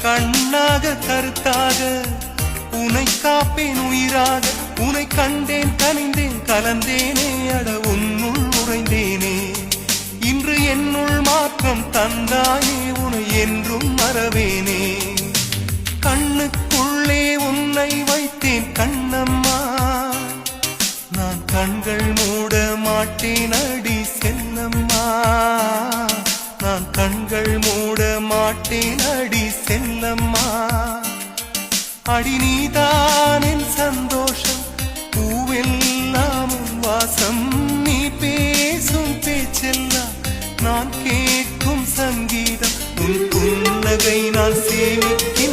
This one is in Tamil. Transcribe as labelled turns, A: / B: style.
A: கண்ணாக கருத்தாக உனை காப்பேன் உயிராக. உனை கண்டேன் கனிந்தேன் கலந்தேனே அட உன்னுள் உறைந்தேனே. இன்று என்னுள் மாற்றம் தந்தாயே உனை என்றும் மறவேனே. கண்ணுக்குள்ளே உன்னை வைத்தேன் கண்ணம்மா. நான் கண்கள் மூட மாட்டேன் அடி செல்லம்மா. நான் கண்கள் மூட மாட்டேன் அடி செல்லம்மா. அடி நீதான் என் சந்தோஷம் பூவெல்லாம் வாசம். நீ பேசும் பேச்செல்லாம் நான் கேட்கும் சங்கீதம். உன் புன்னகை நான் சேமிக்க